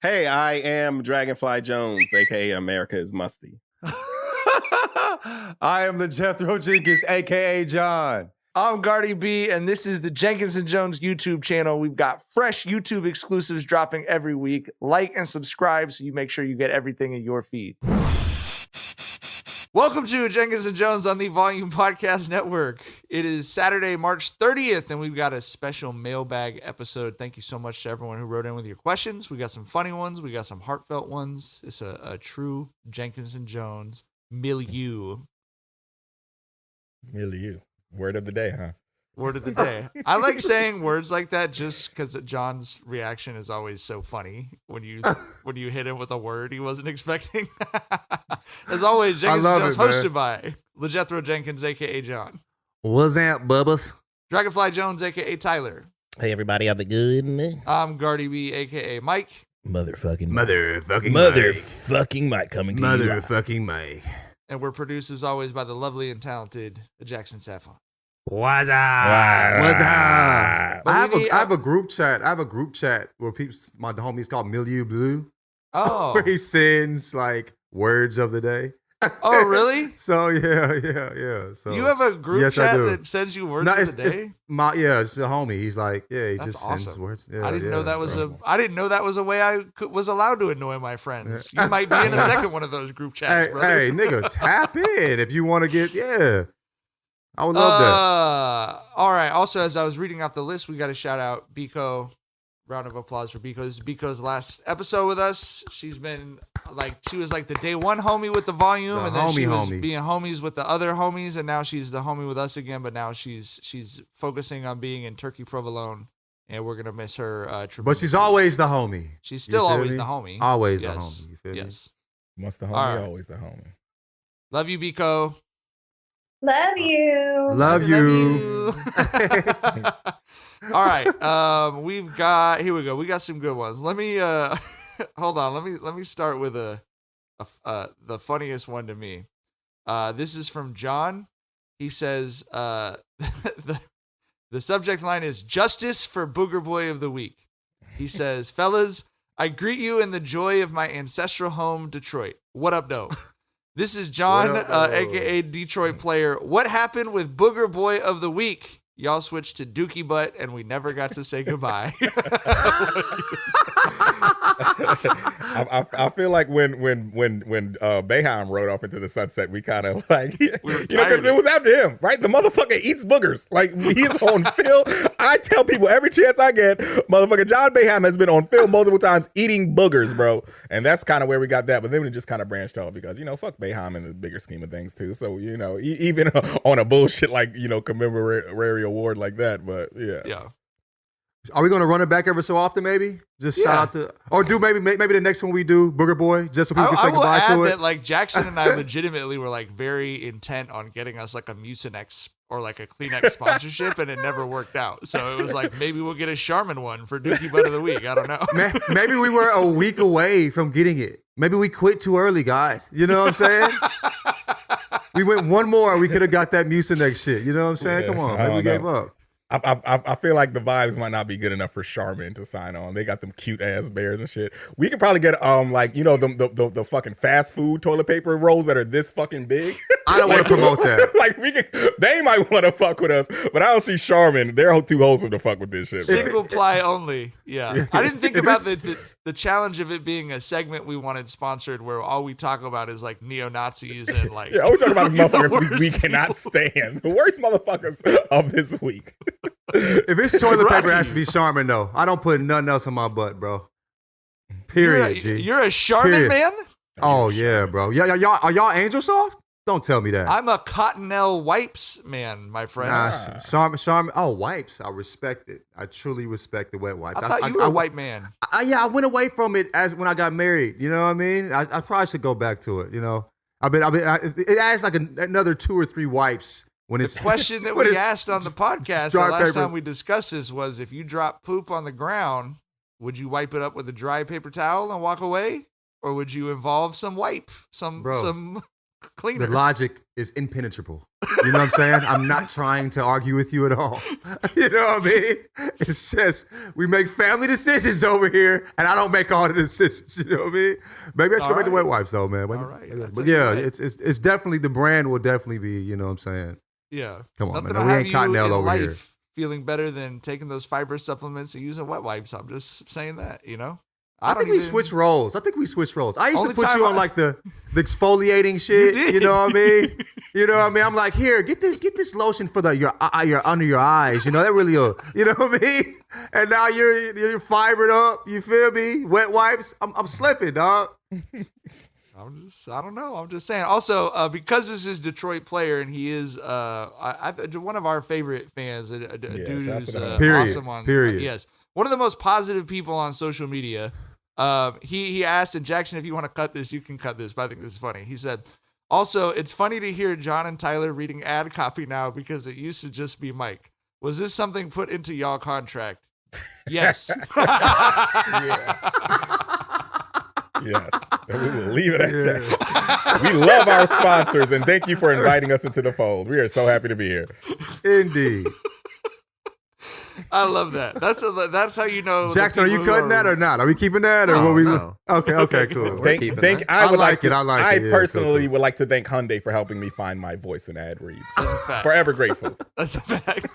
Hey, I am Dragonfly Jones, aka America is Musty. I am the Jethro Jenkins, aka John. I'm Gardy B, and this is the Jenkins and Jonez YouTube channel. We've got fresh YouTube exclusives dropping every week. Like and subscribe so you make sure you get everything in your feed. Welcome to Jenkins and Jonez on the Volume Podcast Network. It is Saturday, March 30th, and we've got a special mailbag episode. Thank you so much to everyone who wrote in with your questions. We got some funny ones. We got some heartfelt ones. It's a true Jenkins and Jonez milieu. Milieu. Word of the day, huh? Word of the day. I like saying words like that just because John's reaction is always so funny when you hit him with a word he wasn't expecting. As always, Jenkins and Jonez, hosted by LeJethro Jenkins, a.k.a. John. What's up, Bubbas? Dragonfly Jones, a.k.a. Tyler. Hey, everybody, have a good man. I'm Gardy B, a.k.a. Mike. Motherfucking Mike coming to you. Motherfucking Mike. And we're produced, as always, by the lovely and talented Jackson Saffron. What's up? But I have a group chat. I have a group chat where people, my homies called Milieu Blue. Oh. Where he sends like words of the day. Oh, really? So yeah. So you have a group yes, chat that sends you words of the day? It's the homie. He's like, yeah, he That's just awesome. sends words. Yeah, I didn't know that so. didn't know that was a way I was allowed to annoy my friends. You might be in a second one of those group chats, brother. Hey, nigga, tap in if you want to get, I would love that. All right. Also, as I was reading off the list, we got to shout out Biko. Round of applause for Biko's last episode with us. She was like the day one homie with the volume, and then she was being homies with the other homies, and now she's the homie with us again. But now she's focusing on being in Turkey Provolone, and we're gonna miss her. But she's always the homie. She's still always the homie. Always the homie. You feel me? Yes. Once the homie, always the homie. Love you, Biko. Love you. Love you. All right. Here we go. We got some good ones. Let me hold on. Let me start with the funniest one to me. This is from John. He says the subject line is Justice for Booger Boy of the Week. He says, "Fellas, I greet you in the joy of my ancestral home, Detroit. What up, though? This is John, a.k.a. Detroit player. What happened with Booger Boy of the Week? Y'all switched to Dookie Butt, and we never got to say goodbye." I feel like when Boeheim rode off into the sunset, we kind of like, because it was after him, right? The motherfucker eats boogers. Like, he's on film. I tell people every chance I get, motherfucker, John Boeheim has been on film multiple times eating boogers, bro. And that's kind of where we got that. But then we just kind of branched off because, fuck Boeheim in the bigger scheme of things, too. So, even on a bullshit like, commemoratory award like that. But, yeah. Are we going to run it back every so often, maybe? Just shout out to, or do maybe the next one we do, Booger Boy, just so people can say goodbye to it. That, like, Jackson and I legitimately were, like, very intent on getting us, like, a Mucinex or, like, a Kleenex sponsorship, and it never worked out. So it was like, maybe we'll get a Charmin one for Dookie Butt of the Week. I don't know. Maybe we were a week away from getting it. Maybe we quit too early, guys. You know what I'm saying? We went one more, we could have got that Mucinex shit. You know what I'm saying? Yeah, come on, maybe we gave up. I feel like the vibes might not be good enough for Charmin to sign on. They got them cute ass bears and shit. We could probably get the fucking fast food toilet paper rolls that are this fucking big. I don't want to promote that. Like they might want to fuck with us, but I don't see Charmin. They're too wholesome to fuck with this shit. Bro. Single ply only. Yeah, I didn't think about the challenge of it being a segment we wanted sponsored, where all we talk about is like neo-Nazis and like all we talk about is motherfuckers we cannot stand. The worst motherfuckers of this week. If it's toilet paper, it has to be Charmin, though. I don't put nothing else in my butt, bro. Period, You're a Charmin man? Oh, yeah, bro. Y'all, are y'all Angel Soft? Don't tell me that. I'm a Cottonelle wipes man, my friend. Nah, Charmin. Oh, wipes. I respect it. I truly respect the wet wipes. I thought you were a white man. I went away from it when I got married. You know what I mean? I probably should go back to it, it adds like another 2 or 3 wipes. When the question that we asked on the podcast the last time we discussed this was, if you drop poop on the ground, would you wipe it up with a dry paper towel and walk away? Or would you involve some wipe? Some cleaner. The logic is impenetrable. You know what I'm saying? I'm not trying to argue with you at all. You know what I mean? It's just we make family decisions over here, and I don't make all the decisions. You know what I mean? Maybe I should go back to wet wipes though, man. Maybe, All right. but yeah, it's definitely the brand will definitely be. You know what I'm saying? Yeah. Come on, Nothing man. will We have ain't you Cottonelle in over life here. feeling better than taking those fiber supplements and using wet wipes. I'm just saying that, you know? I think we switch roles. I used Only to put time you on like the exfoliating shit. did. You know what I mean? You know what I mean? I'm like, here, get this lotion for your under your eyes. You know that really, you know what I mean? And now you're fibered up. You feel me? Wet wipes. I'm slipping, dog. I don't know. I'm just saying. Also, because this is Detroit player and he is one of our favorite fans, a dude who's awesome on. Yes, one of the most positive people on social media. He asked, and Jackson, if you want to cut this, you can cut this, but I think this is funny. He said, also, it's funny to hear John and Tyler reading ad copy now because it used to just be Mike. Was this something put into y'all contract? Yes. Yes, and we will leave it at that. We love our sponsors, and thank you for inviting us into the fold. We are so happy to be here. Indeed. I love that. That's how you know. Jackson, are you cutting that or not? Are we keeping that or No, what we? no. Okay, cool. I personally would like to thank Hyundai for helping me find my voice in ad reads. Forever grateful. That's a fact.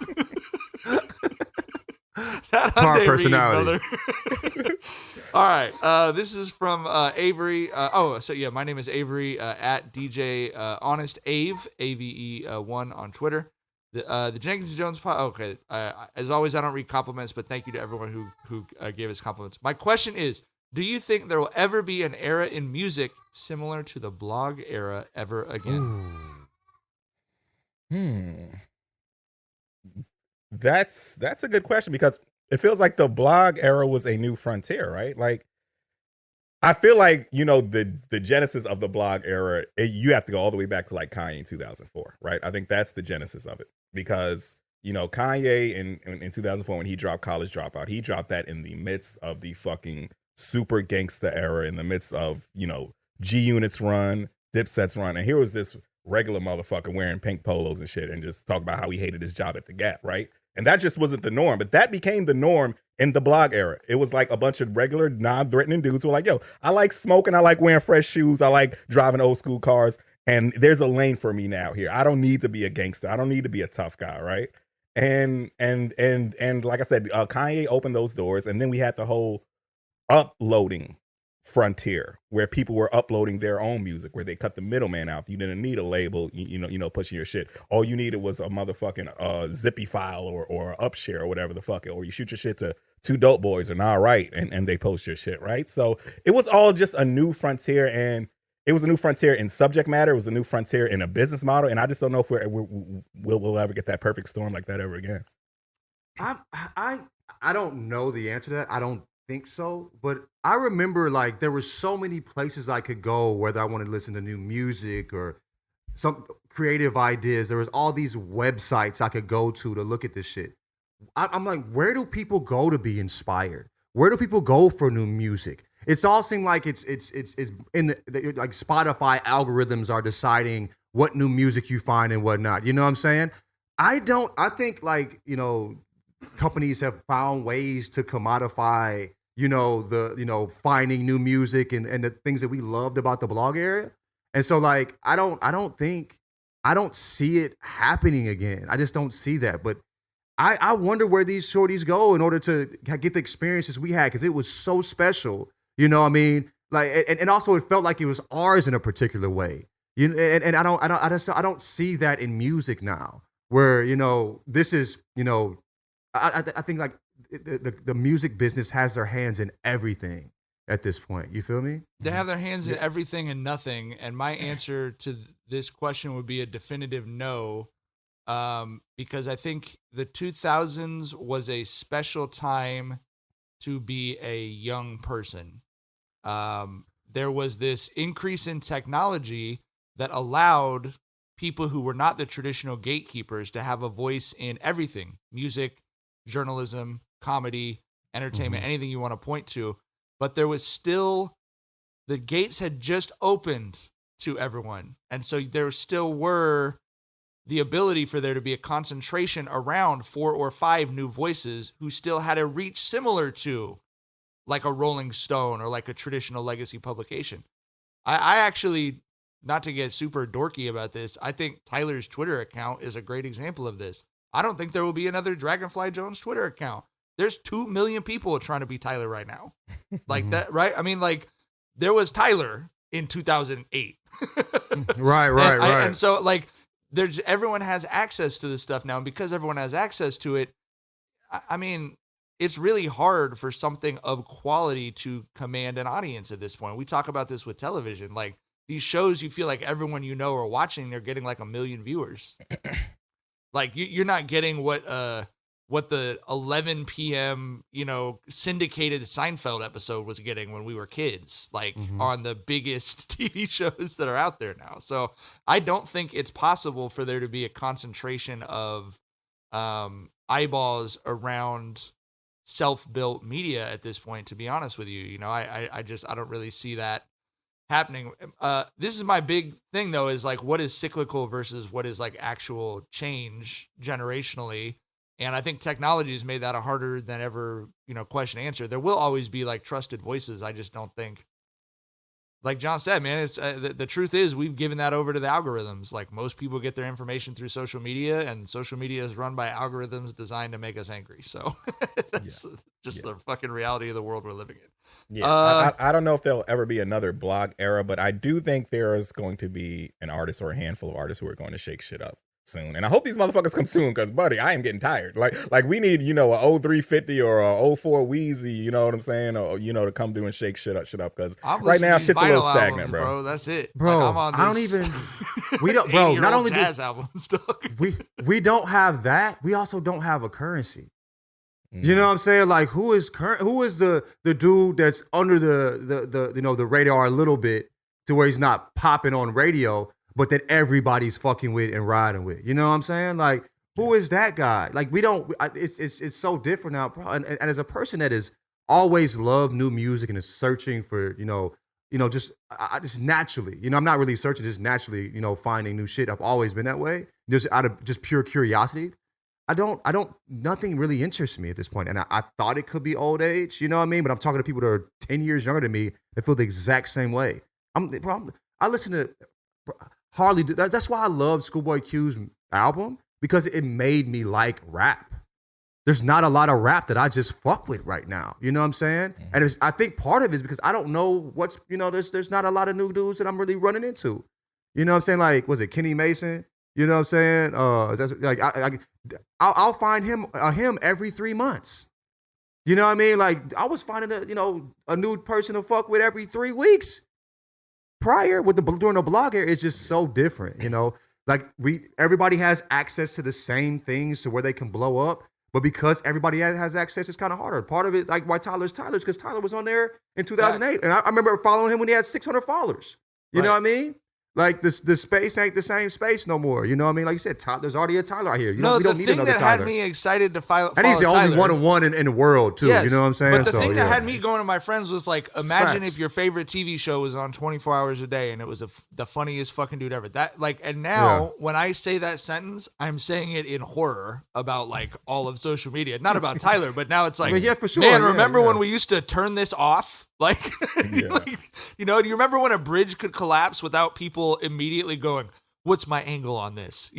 That Car Hyundai personality. read, brother. All right. This is from Avery. My name is Avery at DJ Honest Ave, AVE1 on Twitter. The Jenkins and Jones pod. Okay. As always, I don't read compliments, but thank you to everyone who gave us compliments. My question is, do you think there will ever be an era in music similar to the blog era ever again? That's a good question because it feels like the blog era was a new frontier, right? Like, I feel like, you know, the genesis of the blog era, you have to go all the way back to like Kanye in 2004, right? I think that's the genesis of it because, you know, Kanye in 2004, when he dropped College Dropout, he dropped that in the midst of the fucking super gangsta era, in the midst of, you know, G Unit's run, Dipset's run. And here was this regular motherfucker wearing pink polos and shit and just talk about how he hated his job at the Gap, right? And that just wasn't the norm, but that became the norm in the blog era. It was like a bunch of regular, non-threatening dudes who were like, yo, I like smoking, I like wearing fresh shoes, I like driving old school cars, and there's a lane for me now here. I don't need to be a gangster. I don't need to be a tough guy, right? And like I said, Kanye opened those doors, and then we had the whole uploading frontier where people were uploading their own music, where they cut the middleman out. You didn't need a label, you know, pushing your shit. All you needed was a motherfucking zippy file or Upshare or whatever the fuck, or you shoot your shit to Two Dope Boys or Nah Right, and they post your shit, right? So it was all just a new frontier, and it was a new frontier in subject matter. It was a new frontier in a business model, and I just don't know if we'll ever get that perfect storm like that ever again. I don't know the answer to that. I don't think so, but I remember like there were so many places I could go whether I wanted to listen to new music or some creative ideas. There was all these websites I could go to look at this shit. I'm like, where do people go to be inspired? Where do people go for new music? It's all seemed like it's in the like Spotify algorithms are deciding what new music you find and whatnot. You know what I'm saying? I think like, you know, companies have found ways to commodify, you know, finding new music and the things that we loved about the blog era. And so like, I don't see it happening again. I just don't see that. But I wonder where these shorties go in order to get the experiences we had, because it was so special. You know what I mean? Like, and also it felt like it was ours in a particular way. You know, and I don't see that in music now, where, you know, this is, you know, I think like the music business has their hands in everything at this point. You feel me? They have their hands in everything and nothing. And my answer to this question would be a definitive no. Because I think the 2000s was a special time to be a young person. There was this increase in technology that allowed people who were not the traditional gatekeepers to have a voice in everything: music, journalism, comedy, entertainment, anything you want to point to. But there was still, the gates had just opened to everyone. And so there still were the ability for there to be a concentration around 4 or 5 new voices who still had a reach similar to like a Rolling Stone or like a traditional legacy publication. I actually, not to get super dorky about this, I think Tyler's Twitter account is a great example of this. I don't think there will be another Dragonfly Jones Twitter account. There's 2 million people trying to be Tyler right now. Like that, right? I mean, like, there was Tyler in 2008. Right. And so, like, everyone has access to this stuff now. And because everyone has access to it, I mean, it's really hard for something of quality to command an audience at this point. We talk about this with television. Like, these shows, you feel like everyone you know are watching, they're getting like 1 million viewers. Like, you're not getting what the 11 p.m., syndicated Seinfeld episode was getting when we were kids, like on the biggest TV shows that are out there now. So I don't think it's possible for there to be a concentration of eyeballs around self-built media at this point, to be honest with you. I don't really see that happening. This is my big thing, though, is like, what is cyclical versus what is like actual change generationally. And I think technology has made that a harder than ever, question answer. There will always be like trusted voices. I just don't think, like John said, man, it's the truth is we've given that over to the algorithms. Like, most people get their information through social media, and social media is run by algorithms designed to make us angry. So that's the fucking reality of the world we're living in. Yeah, I don't know if there'll ever be another blog era, but I do think there is going to be an artist or a handful of artists who are going to shake shit up soon. And I hope these motherfuckers come soon, because, buddy, I am getting tired. Like we need, a 0350 or a 04 Wheezy, you know what I'm saying? Or, to come through and shake shit up, because right now shit's a little stagnant, bro. That's it. Bro, like, I'm on I don't even, we don't, bro, not only jazz albums, dog. we don't have that, we also don't have a currency. You know what I'm saying? Like, who is the dude that's under the radar a little bit to where he's not popping on radio, but that everybody's fucking with and riding with? You know what I'm saying? Like, who is that guy? Like, we don't. It's so different now, bro. And as a person that has always loved new music and is searching for just naturally, I'm not really searching, just naturally, finding new shit. I've always been that way, just out of just pure curiosity. Nothing really interests me at this point. And I thought it could be old age, you know what I mean? But I'm talking to people that are 10 years younger than me that feel the exact same way. I listen to Harley. That's why I love Schoolboy Q's album, because it made me like rap. There's not a lot of rap that I just fuck with right now. You know what I'm saying? And I think part of it is because I don't know what's, there's not a lot of new dudes that I'm really running into. You know what I'm saying? Like, was it Kenny Mason? You know what I'm saying? Like, I'll find him every 3 months. You know what I mean? Like, I was finding a new person to fuck with every 3 weeks. Prior during the blog era, it's just so different. Like, everybody has access to the same things to where they can blow up, but because everybody has access, it's kind of harder. Part of it, like why Tyler's because Tyler was on there in 2008, and I remember following him when he had 600 followers. You know what I mean? Like, the space ain't the same space no more. You know what I mean? Like you said, there's already a Tyler out here. We don't need another Tyler. The thing that had me excited to follow and he's the only Tyler, one-on-one in the world, too. Yes, you know what I'm saying? But the thing that had me going to my friends was like, imagine if your favorite TV show was on 24 hours a day and it was the funniest fucking dude ever. And now when I say that sentence, I'm saying it in horror about like all of social media. Not about Tyler, but now it's like, for sure. Man, remember when we used to turn this off? Like, do you remember when a bridge could collapse without people immediately going, what's my angle on this?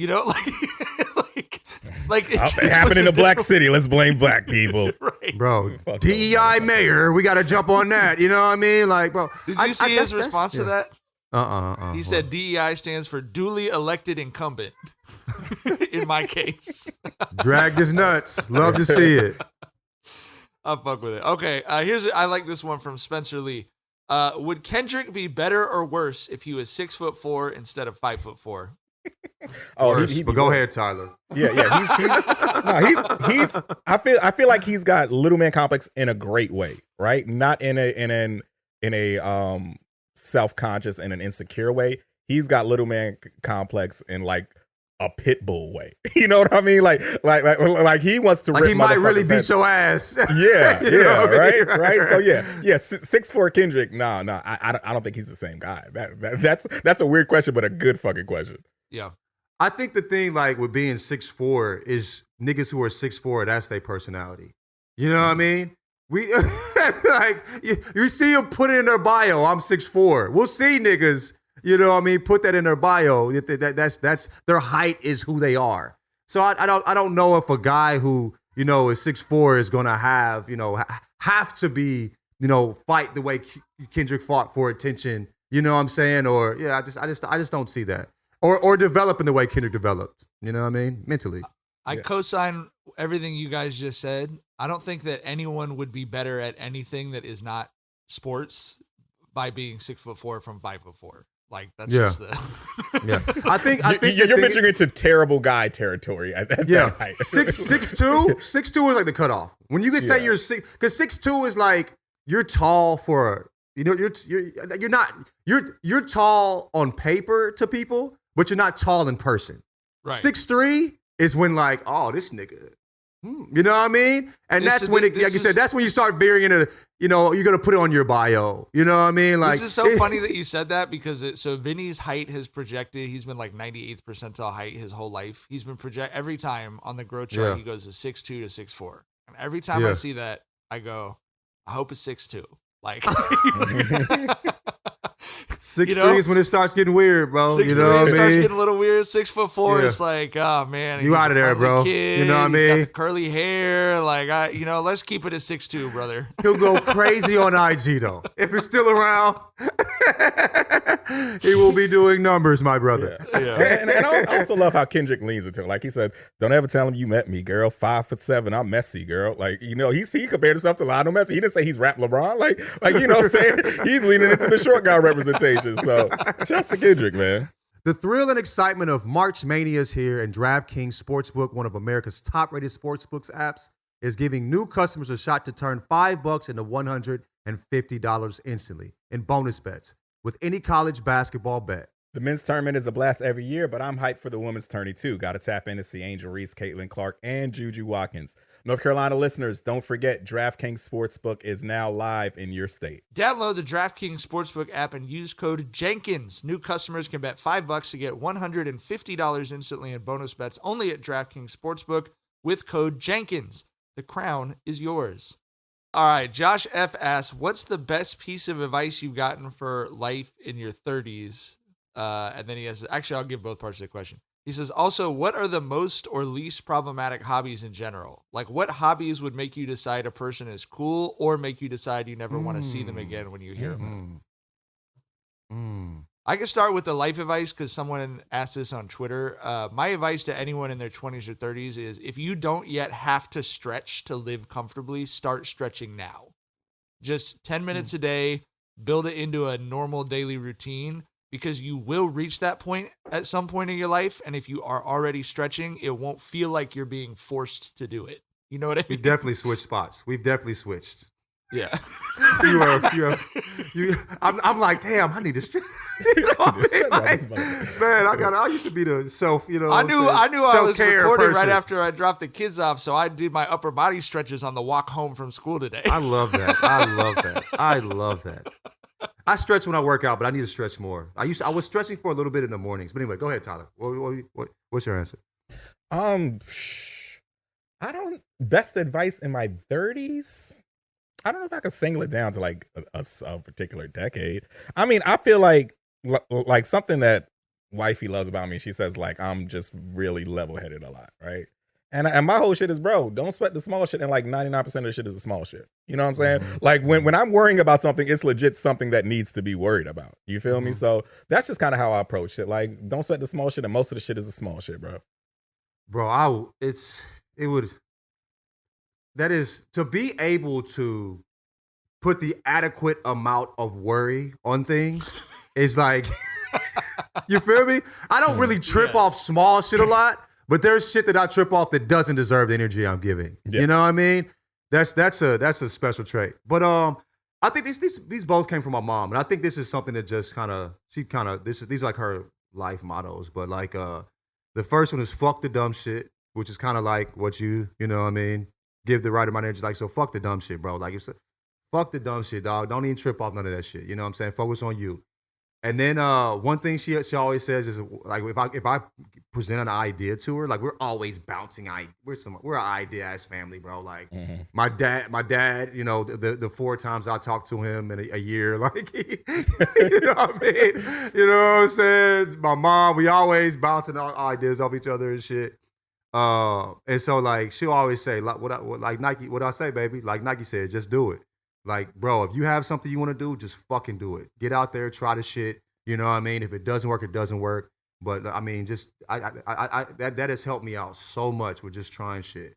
Like it happened in a black city. Let's blame black people. Right. Bro, DEI mayor, we got to jump on that. You know what I mean? Like, bro. Did you see his response to that? He said What? DEI stands for duly elected incumbent. In my case. Dragged his nuts. Love to see it. I'll fuck with it. Okay, I like this one from Spencer Lee. Would Kendrick be better or worse if he was 6'4" instead of 5'4"? But go ahead, Tyler. Yeah. He's. I feel like he's got little man complex in a great way, right? Not in a self-conscious and an insecure way. He's got little man complex in like a pit bull way. You know what I mean? Like he wants to. Like rip he might really beat head. your ass. Yeah, You know what I mean? right. So yeah. 6'4" Kendrick. No, I don't think he's the same guy. That's a weird question, but a good fucking question. Yeah. I think the thing like with being 6'4" is niggas who are 6'4", that's their personality. You know what I mean? We like you see them put it in their bio. I'm 6'4". We'll see niggas. You know what I mean? Put that in their bio. That's their height is who they are. So I don't know if a guy who is 6'4" is gonna have to be fight the way Kendrick fought for attention. You know what I'm saying? Or I just don't see that. Or develop in the way Kendrick developed. You know what I mean? Mentally. I co-sign everything you guys just said. I don't think that anyone would be better at anything that is not sports by being 6'4" from 5'4". Like that's just the yeah. I think you're venturing into terrible guy territory at that height. 6'2" is like the cutoff. When you can say you're 6, because 6'2" is like you're tall for you're tall on paper to people, but you're not tall in person. Right. 6'3" is when like, oh, this nigga. You know what I mean? And that's when like you said, that's when you start veering into, you're going to put it on your bio. You know what I mean? Like, this is so funny that you said that because so Vinny's height has projected. He's been like 98th percentile height his whole life. He's been every time on the growth chart, he goes to 6'2" to 6'4". And every time I see that, I go, I hope it's 6'2". Like 6'3" is when it starts getting weird, bro. 6'3" you know what I mean? Starts getting a little weird. 6'4" is like, oh man, you out of there, bro. Kid. You know what I mean? Got the curly hair, like let's keep it at 6'2", brother. He'll go crazy on IG though. If you're still around, he will be doing numbers, my brother. Yeah. And I also love how Kendrick leans into it. Like he said, don't ever tell him you met me, girl. 5'7", I'm messy, girl. Like he compared himself to Lionel Messi. He didn't say he's rap LeBron. Like you know what I'm saying? He's leaning into the short guy representation. So just the Kendrick, man. The thrill and excitement of March Mania is here, and DraftKings Sportsbook, one of America's top-rated sportsbooks apps, is giving new customers a shot to turn $5 into $150 instantly in bonus bets with any college basketball bet. The men's tournament is a blast every year, but I'm hyped for the women's tourney too. Got to tap in to see Angel Reese, Caitlin Clark, and Juju Watkins. North Carolina listeners, don't forget DraftKings Sportsbook is now live in your state. Download the DraftKings Sportsbook app and use code Jenkins. New customers can bet $5 to get $150 instantly in bonus bets only at DraftKings Sportsbook with code Jenkins. The crown is yours. All right, Josh F. asks, what's the best piece of advice you've gotten for life in your 30s? And then he has, actually, I'll give both parts of the question. He says, also, what are the most or least problematic hobbies in general? Like, what hobbies would make you decide a person is cool or make you decide you never want to see them again when you hear them? I can start with the life advice because someone asked this on Twitter. My advice to anyone in their 20s or 30s is if you don't yet have to stretch to live comfortably, start stretching now. Just 10 minutes a day, build it into a normal daily routine. Because you will reach that point at some point in your life. And if you are already stretching, it won't feel like you're being forced to do it. You know what I mean? We've definitely switched spots. We've definitely switched. Yeah. I'm like, damn, I need to stretch. You know what I mean? Man, I used to be the self, I knew I was recording right after I dropped the kids off. So I did my upper body stretches on the walk home from school today. I love that. I love that. I stretch when I work out, but I need to stretch more. I was stretching for a little bit in the mornings. But anyway, go ahead, Tyler. What's your answer? Best advice in my 30s? I don't know if I could single it down to like a particular decade. I mean, I feel like something that wifey loves about me, she says like I'm just really level-headed a lot, right? And my whole shit is, bro, don't sweat the small shit. And like 99% of the shit is the small shit. You know what I'm saying? Mm-hmm. Like when I'm worrying about something, it's legit something that needs to be worried about. You feel me? So that's just kind of how I approach it. Like, don't sweat the small shit. And most of the shit is the small shit, bro. Bro, that is to be able to put the adequate amount of worry on things is like, you feel me? I don't really trip off small shit a lot. But there's shit that I trip off that doesn't deserve the energy I'm giving. Yeah. You know what I mean? That's a special trait. But I think these both came from my mom, and I think this is something that just these are like her life mottos. But like The first one is fuck the dumb shit, which is kind of like what you know what I mean? Give the right amount of energy. Like, so fuck the dumb shit, bro. Like, fuck the dumb shit, dog. Don't even trip off none of that shit. You know what I'm saying? Focus on you. And then one thing she always says is, like, if I present an idea to her, like, we're always bouncing. We're an idea ass family, bro. Like, my dad, you know, the 4 times I talked to him in a year, like, you know what I mean? You know what I'm saying? My mom, we always bouncing our ideas off each other and shit. And so, like, she'll always say, like Nike, what I say, baby? Like Nike said, just do it. Like, bro, if you have something you want to do, just fucking do it. Get out there, try the shit. You know what I mean? If it doesn't work, it doesn't work. But I mean, just that has helped me out so much with just trying shit.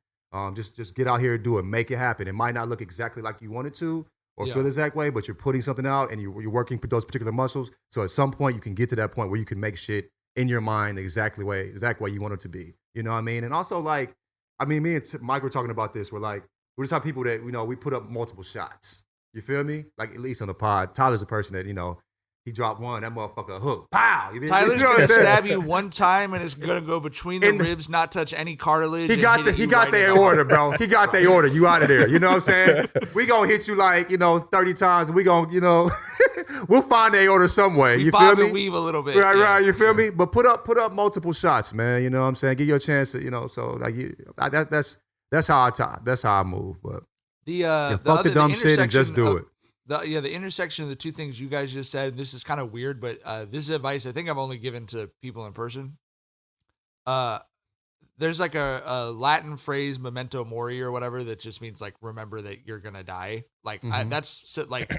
Just get out here and do it. Make it happen. It might not look exactly like you want it to or feel the exact way, but you're putting something out and you're working with those particular muscles. So at some point, you can get to that point where you can make shit in your mind the exact way you want it to be. You know what I mean? And also, like, I mean, me and Mike were talking about this. We're the type of people that, you know, we put up multiple shots. You feel me? Like, at least on the pod, Tyler's a person that, you know, he dropped one, that motherfucker hook. Pow! Tyler's gonna stab you one time and it's gonna go between the ribs, not touch any cartilage. He got the order, bro. He got the order. You out of there. You know what I'm saying? We gonna hit you like, you know, 30 times. And we gonna, you know, we'll find the order some way. You feel me? And weave a little bit. Right. You feel me? But put up multiple shots, man. You know what I'm saying? Give you a chance to, you know. So like, that's how I move. But fuck the dumb shit and just do it. The intersection of the two things you guys just said, this is kind of weird, but this is advice I think I've only given to people in person. There's like a Latin phrase, memento mori or whatever, that just means like, remember that you're going to die. Like that's like,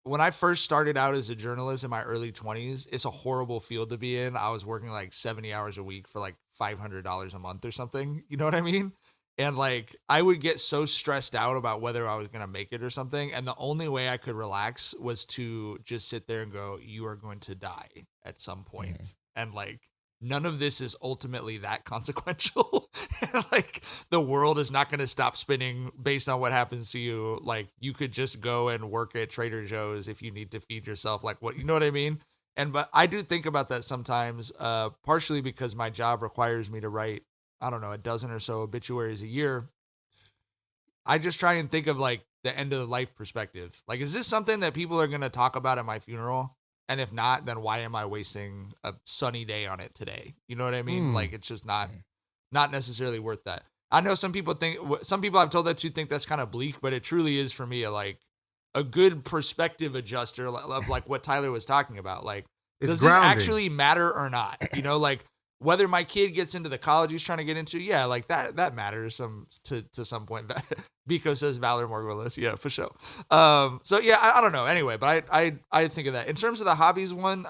when I first started out as a journalist in my early 20s, it's a horrible field to be in. I was working like 70 hours a week for like $500 a month or something. You know what I mean? And like, I would get so stressed out about whether I was going to make it or something. And the only way I could relax was to just sit there and go, you are going to die at some point. And like, none of this is ultimately that consequential. Like, the world is not going to stop spinning based on what happens to you. Like, you could just go and work at Trader Joe's if you need to feed yourself. Like, what, you know what I mean? But I do think about that sometimes, partially because my job requires me to write, I don't know, a dozen or so obituaries a year. I just try and think of like the end of the life perspective. Like, is this something that people are going to talk about at my funeral? And if not, then why am I wasting a sunny day on it today? You know what I mean? Like, it's just not necessarily worth that. I know some people I've told that to think that's kind of bleak, but it truly is for me a good perspective adjuster of like what Tyler was talking about. Like, does this actually matter or not? You know, like, whether my kid gets into the college he's trying to get into, yeah, like that matters to some point. Biko says Valor Morgulus, yeah, for sure. So yeah, I don't know. Anyway, but I think of that. In terms of the hobbies one,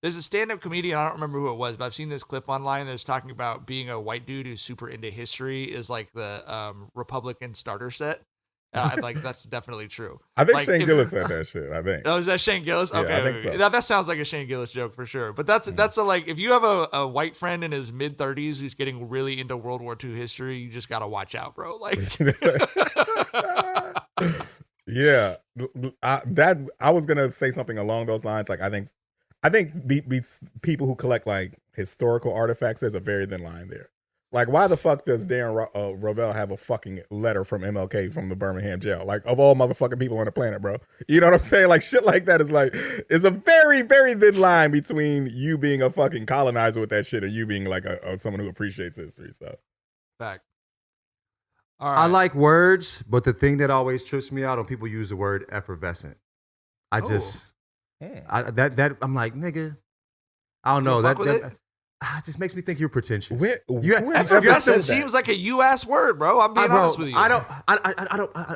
there's a stand-up comedian, I don't remember who it was, but I've seen this clip online that's talking about being a white dude who's super into history is like the Republican starter set. Like, that's definitely true. I think Shane Gillis said that shit. I think. Oh, is that Shane Gillis? Okay, yeah, I think so. That sounds like a Shane Gillis joke for sure. But that's a, like, if you have a white friend in his mid 30s who's getting really into World War II history, you just gotta watch out, bro. Like, yeah, I was gonna say something along those lines. Like, I think people who collect like historical artifacts, there's a very thin line there. Like, why the fuck does Darren Rovell have a fucking letter from MLK from the Birmingham jail? Like, of all motherfucking people on the planet, bro. You know what I'm saying? Like, shit like that is a very, very thin line between you being a fucking colonizer with that shit and you being like someone who appreciates history. So, fact. All right. I like words, but the thing that always trips me out when people use the word effervescent, I'm like, nigga, I don't know that. It just makes me think you're pretentious. Effervescent seems like a U.S. word, bro. I'm being honest with you. I don't,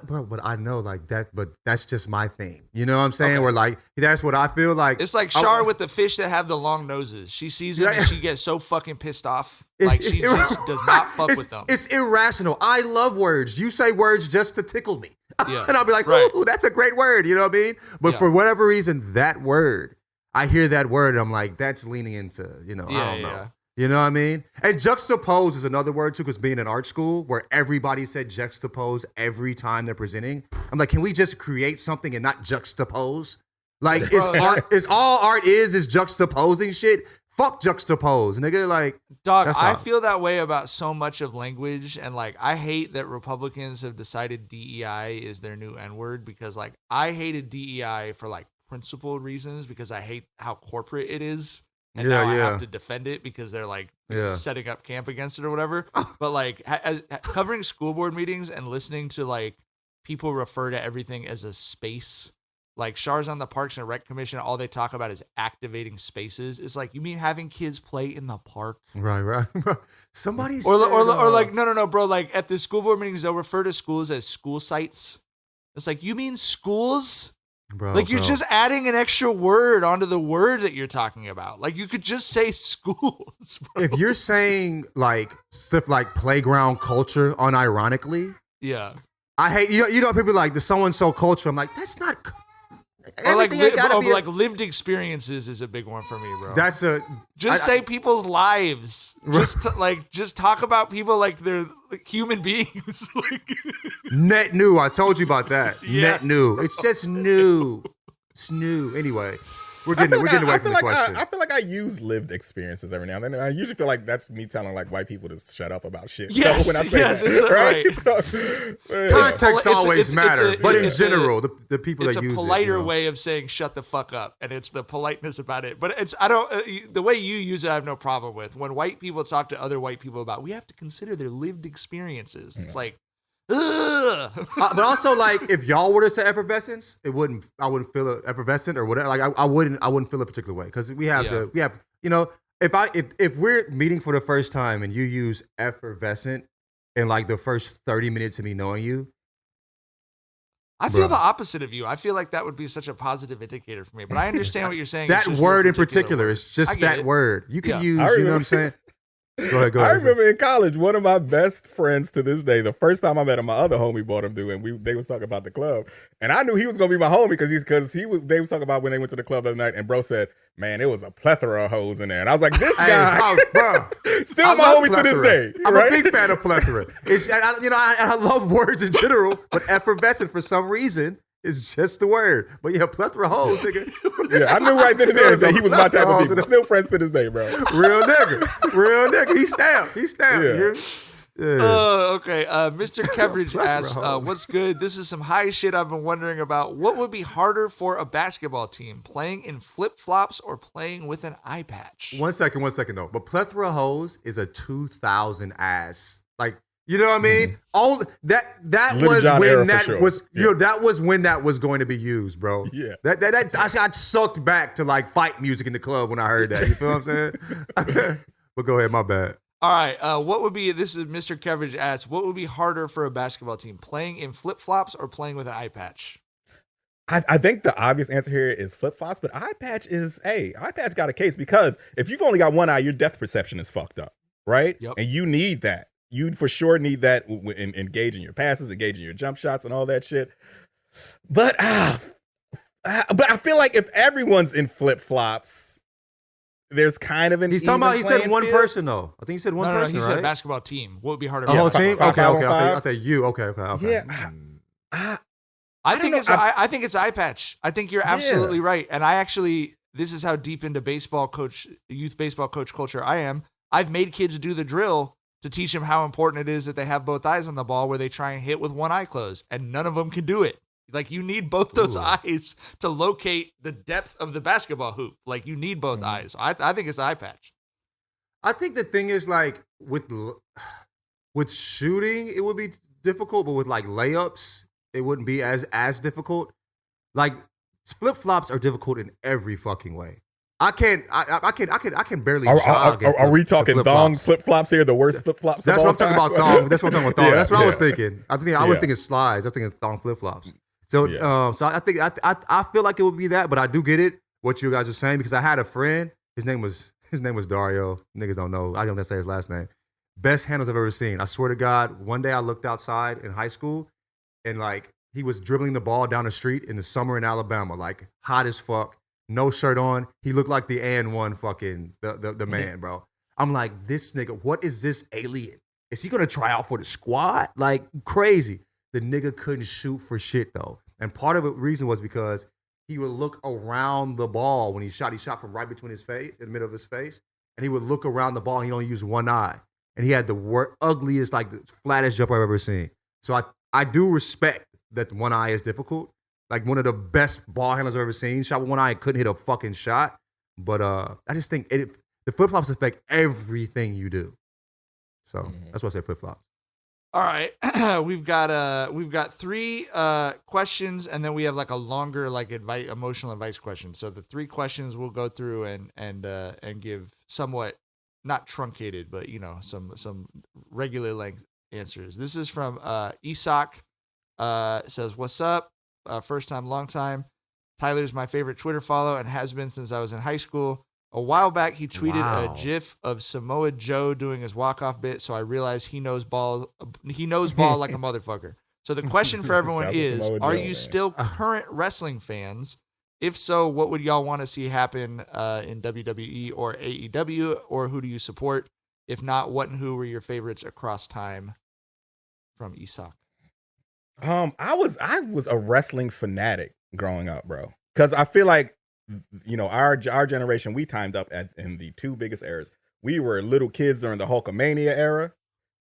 bro. But I know like that. But that's just my thing. You know what I'm saying? Okay. Where like that's what I feel like. It's like Char with the fish that have the long noses. She sees them and she gets so fucking pissed off. Like, she just does not fuck with them. It's irrational. I love words. You say words just to tickle me, and I'll be like, ooh, that's a great word. You know what I mean? But for whatever reason, that word. I hear that word and I'm like, that's leaning into, I don't know. Yeah. You know what I mean? And juxtapose is another word too, because being in art school where everybody said juxtapose every time they're presenting. I'm like, can we just create something and not juxtapose? Like, is all art is juxtaposing shit? Fuck juxtapose, nigga. Like, dog, that's I how- feel that way about so much of language, and like I hate that Republicans have decided DEI is their new N-word, because like I hated DEI for like principled reasons, because I hate how corporate it is, and now I have to defend it because they're like setting up camp against it or whatever. But like covering school board meetings and listening to like people refer to everything as a space. Like Shars on the Parks and Rec Commission, all they talk about is activating spaces. It's like, you mean having kids play in the park? Right. Somebody Or said, like, no, bro. Like at the school board meetings, they'll refer to schools as school sites. It's like, you mean schools? bro, Like you're just adding an extra word onto the word that you're talking about. Like you could just say schools, bro. If you're saying like stuff like playground culture unironically, Yeah. I hate you know people like the so and so culture. I'm like, that's not. Or like, Everything ain't gotta be like lived experiences is a big one for me, bro. that's a say people's lives. Just talk about people like they're like human beings. Like, net new. I told you about that. Yeah. Net new. It's just new. It's new. Anyway, we're getting away from the question. I feel like I use lived experiences every now and then. I usually feel like that's me telling like white people to shut up about shit. Yes, when I say yes, that, it's right? right. So, Context always matter, but in it's general, the people it's that a use politer it, way of saying shut the fuck up, and it's the politeness about it. But it's the way you use it, I have no problem with. When white people talk to other white people about, we have to consider their lived experiences. It's like, ugh. but also like if y'all were to say effervescence, I wouldn't feel it effervescent or whatever. Like I wouldn't feel a particular way because we have you know, if we're meeting for the first time and you use effervescent in like the first 30 minutes of me knowing you, I feel the opposite of you. I feel like that would be such a positive indicator for me. But I understand what you're saying. that It's just word your in particular word. is just I get that it. word. You can use, I you know what I'm remember- saying? Go ahead. I remember in college, one of my best friends to this day, the first time I met him, my other homie bought him to, and they was talking about the club, and I knew he was gonna be my homie because they was talking about when they went to the club the other night, and bro said, "Man, it was a plethora of hoes in there," and I was like, "This guy, bro, still I my love homie to this plethora. day." I'm right? a big fan of plethora. I love words in general, but effervescent for some reason is just the word. But yeah, plethora of hoes, nigga. Yeah, I knew right then and there that he was my type of people. Still friends to this day, bro. Real nigga. He stamped. Yeah. You hear me? Yeah. Okay. Mr. Keveridge asks, what's good? This is some high shit I've been wondering about. What would be harder for a basketball team, playing in flip-flops or playing with an eye patch? One second though. But plethora of hoes is a 2000 ass. Like, you know what I mean? All that Little was John era when for that sure. was Yeah. that was when that was going to be used, bro. Yeah. That I sucked back to like fight music in the club when I heard that. You feel what I'm saying? But go ahead, my bad. All right. What would be, this is Mr. Keveridge asks, what would be harder for a basketball team, playing in flip-flops or playing with an eye patch? I think the obvious answer here is flip-flops, but eye patch got a case because if you've only got one eye, your depth perception is fucked up, right? Yep. And you need that. You for sure need that in engaging your passes, engaging your jump shots, and all that shit. But I feel like if everyone's in flip-flops, there's kind of an He's talking about. He said playing one field. person though. I think he said one person. He right? said basketball team. What would be harder? A whole for team. five, Okay. five on five. I thought you. Okay. Yeah. I think don't know. I think it's eye patch. I think you're absolutely right. And I actually, this is how deep into youth baseball coach culture I am. I've made kids do the drill to teach them how important it is that they have both eyes on the ball, where they try and hit with one eye closed, and none of them can do it. Like, you need both those eyes to locate the depth of the basketball hoop. Like, you need both eyes. I think it's the eye patch. I think the thing is like with shooting, it would be difficult, but with like layups, it wouldn't be as difficult. Like flip flops are difficult in every fucking way. I can barely jog. Are we talking thong flip-flops. flip flops here? The worst flip flops. That's what I'm talking about. Thong. That's what I'm talking about. Thong. Yeah, That's what I was yeah. thinking. I would think it's slides. I was thinking thong flip flops. So, Yeah. so I think I feel like it would be that, but I do get it what you guys are saying because I had a friend. His name was Dario. Niggas don't know. I don't know to say his last name. Best handles I've ever seen. I swear to God. One day I looked outside in high school, and like he was dribbling the ball down the street in the summer in Alabama, like hot as fuck. No shirt on. He looked like the AN1 fucking the man, bro. I'm like, this nigga, what is this alien? Is he gonna try out for the squad? Like crazy. The nigga couldn't shoot for shit though. And part of the reason was because he would look around the ball when he shot. He shot from right between his face, in the middle of his face, and he would look around the ball. And he only used one eye, and he had the ugliest, like the flattest jump I've ever seen. So I do respect that one eye is difficult. Like one of the best ball handlers I've ever seen. Shot with one eye and couldn't hit a fucking shot. But I just think the flip flops affect everything you do. So that's why I say flip flops. All right, we've got 3 questions, and then we have like a longer like emotional advice question. So the 3 questions we'll go through and give somewhat not truncated, but some regular length answers. This is from Isak. Says, "What's up? First time, long time. Tyler's my favorite Twitter follow and has been since I was in high school. A while back, he tweeted a GIF of Samoa Joe doing his walk-off bit, so I realized he knows ball like a motherfucker. So the question for everyone is, are you still current wrestling fans? If so, what would y'all want to see happen in WWE or AEW, or who do you support? If not, what and who were your favorites across time?" From Isak. I was a wrestling fanatic growing up, bro, because I feel like, our generation, we timed up in the 2 biggest eras. We were little kids during the Hulkamania era,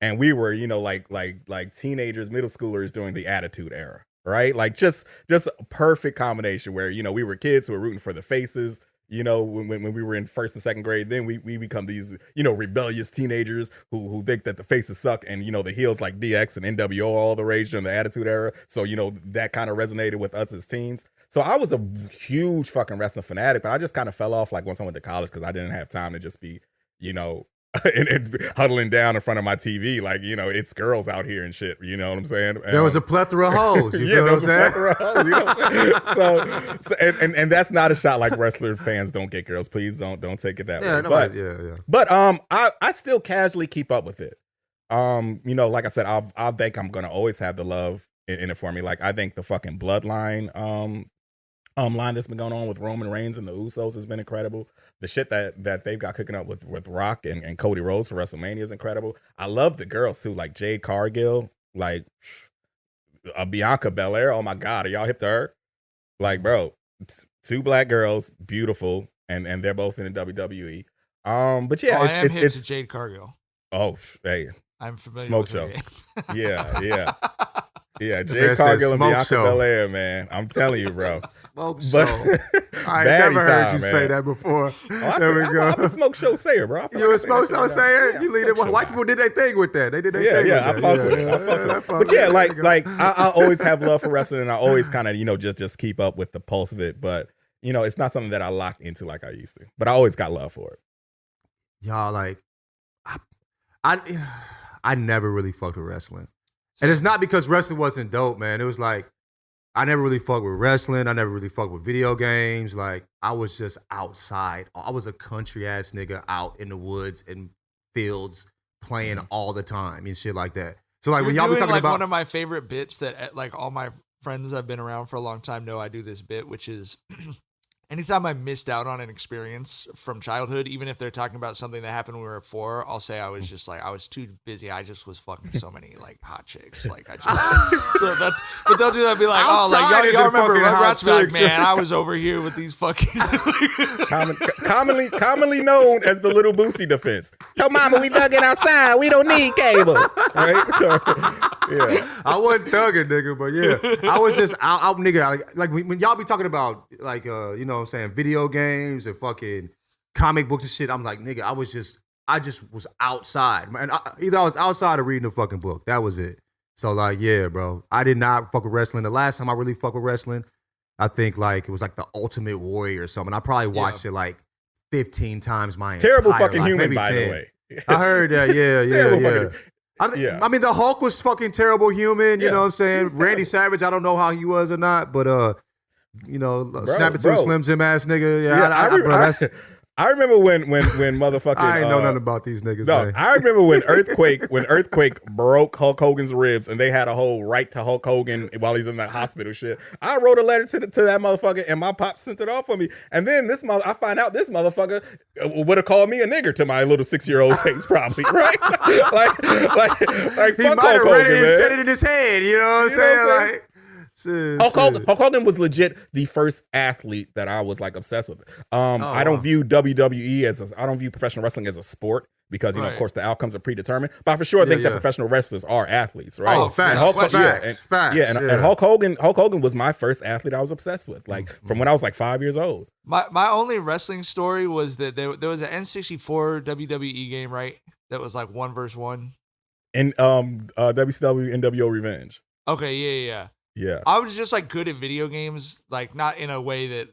and we were, like teenagers, middle schoolers during the Attitude era, right? Like just a perfect combination where, we were kids who were rooting for the faces, when we were in 1st and 2nd grade. Then we become these, rebellious teenagers who think that the faces suck, and, the heels like DX and NWO all the rage during the Attitude era. So, that kind of resonated with us as teens. So I was a huge fucking wrestling fanatic, but I just kind of fell off like once I went to college because I didn't have time to just be, and huddling down in front of my TV like, it's girls out here and shit. You know what I'm saying? There was a plethora of hoes. You feel what I'm saying? Plethora of hoes, you know what I'm saying? So and that's not a shot like wrestler fans don't get girls. Please don't take it that way. But I still casually keep up with it. Like I said, I think I'm gonna always have the love in it for me. Like I think the fucking bloodline line that's been going on with Roman Reigns and the Usos has been incredible. The shit that they've got cooking up with Rock and Cody Rhodes for WrestleMania is incredible. I love the girls too, like Jade Cargill, like Bianca Belair. Oh my God, are y'all hip to her? Like, bro, 2 black girls, beautiful, and they're both in the WWE. But yeah, it's to Jade Cargill. Oh, hey, I'm familiar Smoke with Show. Her. Yeah. Yeah, Jade Cargill and Bianca Belair, man. I'm telling you, bro. Smoke Show. I never heard you say that before. There we go. I'm a Smoke Show sayer, bro. You a Smoke Show sayer? You lead it. White people did their thing with that. They did their thing. Yeah, I fuck with it. But yeah, like I always have love for wrestling, and I always kind of just keep up with the pulse of it. But it's not something that I locked into like I used to. But I always got love for it. Y'all, like, I never really fucked with wrestling. And it's not because wrestling wasn't dope, man. It was like, I never really fucked with wrestling. I never really fucked with video games. Like, I was just outside. I was a country ass nigga out in the woods and fields playing all the time and shit like that. So like when y'all be talking about one of my favorite bits that like all my friends I've been around for a long time know I do this bit, which is anytime I missed out on an experience from childhood, even if they're talking about something that happened when we were 4, I'll say I was just like, I was too busy. I just was fucking so many like hot chicks. Like I just, so that's, but they'll do that and be like, outside y'all remember Rugrats? Like, chicks. man, I was over here with these fucking. commonly known as the Little Boosie defense. Tell mama we thugging outside. We don't need cable. Right? So, yeah. I wasn't thugging, nigga, but yeah. I was just out nigga. Like when y'all be talking about like, you know what I'm saying, video games and fucking comic books and shit, I'm like, nigga, I just was outside. Man, either I was outside or reading a fucking book. That was it. So like, yeah, bro. I did not fuck with wrestling. The last time I really fucked with wrestling, I think like it was like the Ultimate Warrior or something. I probably watched it like 15 times my terrible entire fucking life, human, maybe by 10. the way. I heard that, yeah. I mean, the Hulk was fucking terrible human, you know what I'm saying? Randy Savage, I don't know how he was or not, but you know, snap it to a Slim Jim ass nigga. Yeah, I remember when motherfucking I ain't know nothing about these niggas. No, man. I remember when Earthquake broke Hulk Hogan's ribs and they had a whole right to Hulk Hogan while he's in that hospital shit. I wrote a letter to that motherfucker and my pop sent it off for me. And then I find out this motherfucker would have called me a nigger to my little 6-year-old face, probably, right? like He fuck might have Hulk read Hogan, it and man. said it in his head. You know what I'm saying? Like, Hulk Hogan was legit the first athlete that I was like obsessed with. I don't view WWE I don't view professional wrestling as a sport because, of course, the outcomes are predetermined. But I for sure think that professional wrestlers are athletes, right? Oh, facts. Facts. And Hulk Hogan was my first athlete I was obsessed with, like from when I was like 5 years old. My only wrestling story was that there was an N64 WWE game, right? That was like 1v1. And WCW NWO Revenge. Okay, yeah. Yeah, I was just like good at video games, like not in a way that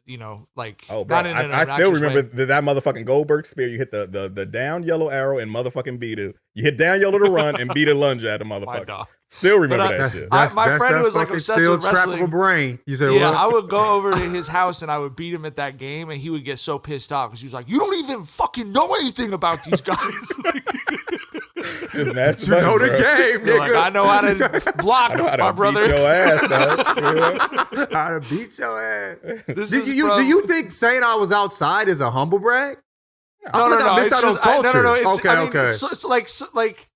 like. Oh, bro, I still remember that motherfucking Goldberg spear. You hit the down yellow arrow and motherfucking beat it. You hit down yellow to run and beat a lunge at the motherfucker. Still remember that shit. My friend who was like obsessed with wrestling. Trap of a brain. You said yeah, what? I would go over to his house and I would beat him at that game, and he would get so pissed off because he was like, "You don't even fucking know anything about these guys." Just master you know the game, nigga. Like, I know how to block, my brother. Beat your ass, though. How to beat your ass. Do you think saying I was outside is a humble brag? I missed out on culture. Okay. It's like.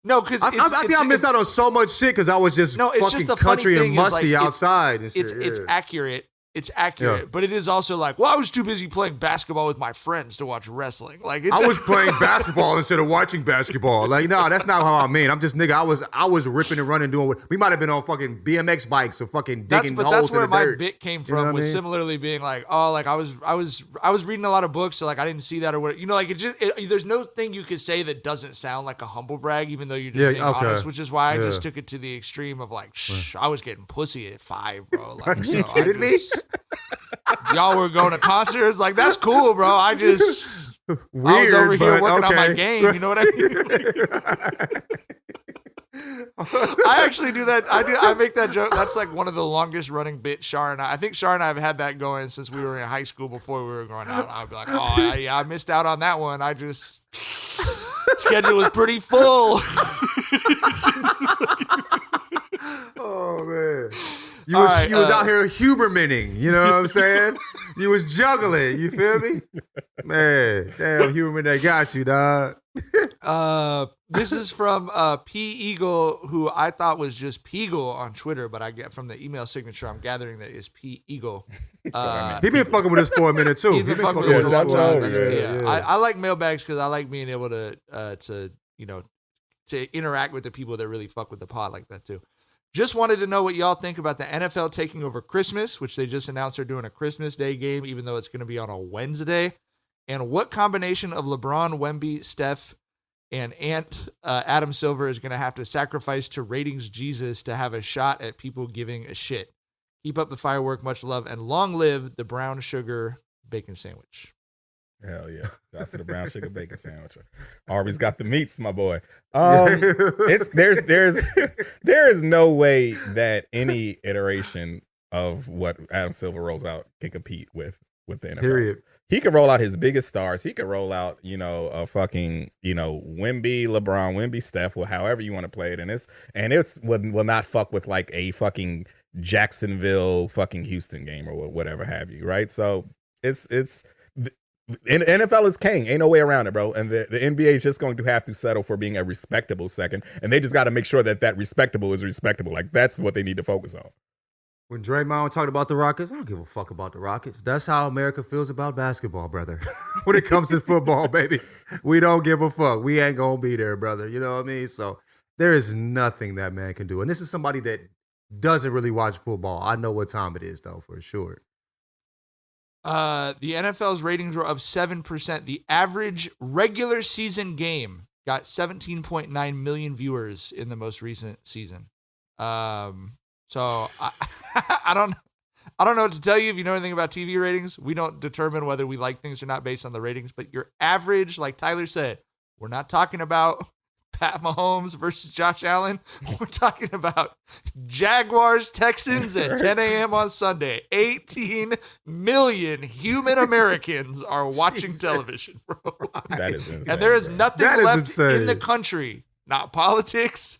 No, because I think I missed out on so much shit because I was just fucking country and musty outside. And shit. It's accurate. It's accurate, but it is also like, well, I was too busy playing basketball with my friends to watch wrestling. Like I was playing basketball instead of watching basketball. Like, no, that's not how I mean. I'm just nigga. I was ripping and running, doing what we might have been on fucking BMX bikes or fucking digging holes in the dirt. That's where my bit came from. Was similarly being like, oh, like I was reading a lot of books, so like I didn't see that or what. Like there's no thing you could say that doesn't sound like a humble brag, even though you're just being honest. Which is why I just took it to the extreme of like, I was getting pussy at 5, bro. Like, you kidding me? Y'all were going to concerts, like that's cool, bro. I was over here working on my game. You know what I mean? I actually do that. I make that joke. That's like one of the longest running bits. Shar and I think Shar and I have had that going since we were in high school. Before we were going out, I'd be like, "Oh, I missed out on that one. I just schedule was pretty full." Oh man. You was out here Hubermaning, you know what I'm saying? You was juggling, you feel me? Man, damn Huberman, they got you, dog. This is from P Eagle, who I thought was just Peagle on Twitter, but I get from the email signature, I'm gathering that is P Eagle. He been fucking with us for a minute too. He been fucking with us for a minute. I like mailbags because I like being able to interact with the people that really fuck with the pod like that too. Just wanted to know what y'all think about the NFL taking over Christmas, which they just announced they're doing a Christmas Day game, even though it's going to be on a Wednesday. And what combination of LeBron, Wemby, Steph, and Adam Silver is going to have to sacrifice to ratings Jesus to have a shot at people giving a shit. Keep up the firework, much love, and long live the brown sugar bacon sandwich. Hell yeah. That's the brown sugar bacon sandwich. Arby's got the meats, my boy. There is no way that any iteration of what Adam Silver rolls out can compete with the NFL. Period. He could roll out his biggest stars. He could roll out, a fucking, Wemby, LeBron, Wemby, Steph, or however you want to play it. And it's will not fuck with like a fucking Jacksonville fucking Houston game or whatever have you, right? So it's NFL is king. Ain't no way around it, bro. And the NBA is just going to have to settle for being a respectable second. And they just got to make sure that respectable is respectable. Like, that's what they need to focus on. When Draymond talked about the Rockets, I don't give a fuck about the Rockets. That's how America feels about basketball, brother. When it comes to football, baby, we don't give a fuck. We ain't going to be there, brother. You know what I mean? So there is nothing that man can do. And this is somebody that doesn't really watch football. I know what time it is, though, for sure. The NFL's ratings were up 7%. The average regular season game got 17.9 million viewers in the most recent season. So I don't know what to tell you if you know anything about TV ratings. We don't determine whether we like things or not based on the ratings, but your average, like Tyler said, we're not talking about Pat Mahomes versus Josh Allen. We're talking about Jaguars, Texans at 10 a.m. on Sunday. 18 million human Americans are watching television, bro. That is insane. And there is nothing left in the country. Not politics,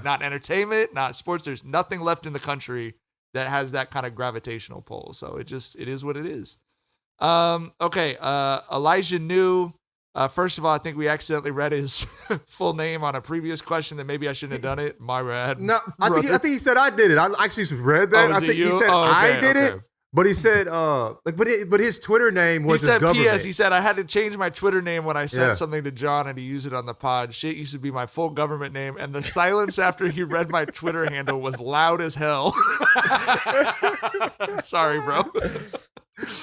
not entertainment, not sports. There's nothing left in the country that has that kind of gravitational pull. So it is what it is. Okay. Elijah New First of all, I think we accidentally read his full name on a previous question that maybe I shouldn't have done it. My bad. No, I think he said I did it. I actually read that. I think he said I did it. But he said, but his Twitter name was his government. P.S. He said, I had to change my Twitter name when I sent something to John and he used it on the pod. Shit used to be my full government name. And the silence after he read my Twitter handle was loud as hell. Sorry, bro.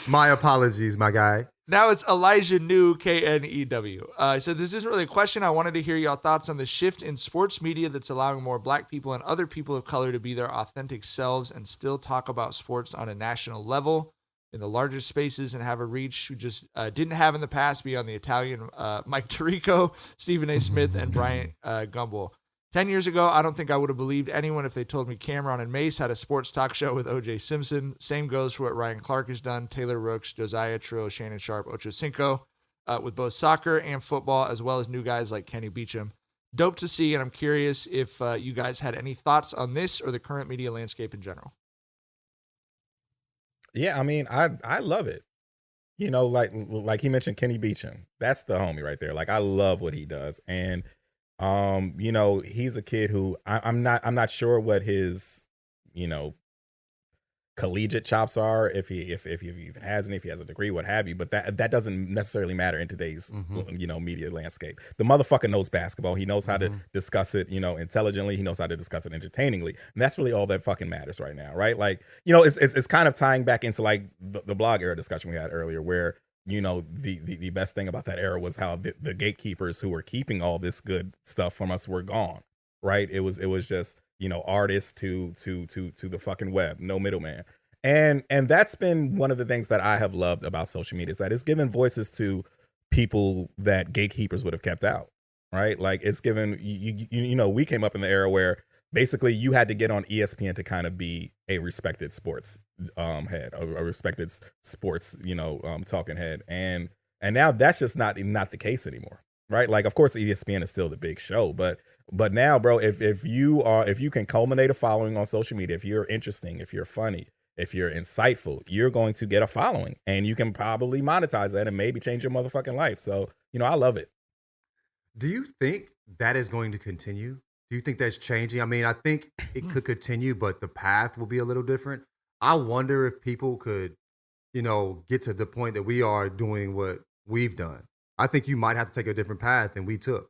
My apologies, my guy. Now it's Elijah New, K-N-E-W. He said, this isn't really a question. I wanted to hear y'all thoughts on the shift in sports media that's allowing more black people and other people of color to be their authentic selves and still talk about sports on a national level in the larger spaces and have a reach we just didn't have in the past beyond the Italian Mike Tirico, Stephen A. Smith, and Bryant Gumbel. 10 years ago, I don't think I would have believed anyone if they told me Cameron and Mace had a sports talk show with O.J. Simpson. Same goes for what Ryan Clark has done, Taylor Rooks, Josiah Trill, Shannon Sharp, Ocho Cinco, with both soccer and football, as well as new guys like Kenny Beecham. Dope to see, and I'm curious if you guys had any thoughts on this or the current media landscape in general. Yeah, I mean, I love it. You know, like he mentioned Kenny Beecham. That's the homie right there. Like, I love what he does. And you know, he's a kid who I'm not sure what his, you know, collegiate chops are, if he even has any, if he has a degree, what have you, but that doesn't necessarily matter in today's you know, media landscape. The motherfucker knows basketball. He knows how to discuss it, you know, intelligently. He knows how to discuss it entertainingly. And that's really all that fucking matters right now, right? Like, you know, it's kind of tying back into like the blog era discussion we had earlier, where, you know, the best thing about that era was how the gatekeepers who were keeping all this good stuff from us were gone, right? It was just, you know, artists to the fucking web, no middleman. And that's been one of the things that I have loved about social media, is that it's given voices to people that gatekeepers would have kept out, right? Like, it's given, you know, we came up in the era where basically you had to get on ESPN to kind of be a respected sports head, a respected sports, you know, talking head. And now that's just not the case anymore, right? Like, of course, ESPN is still the big show, but now, bro, if you can culminate a following on social media, if you're interesting, if you're funny, if you're insightful, you're going to get a following, and you can probably monetize that and maybe change your motherfucking life. So, you know, I love it. Do you think that is going to continue? Do you think that's changing? I mean, I think it could continue, but the path will be a little different. I wonder if people could, you know, get to the point that we are doing what we've done. I think you might have to take a different path than we took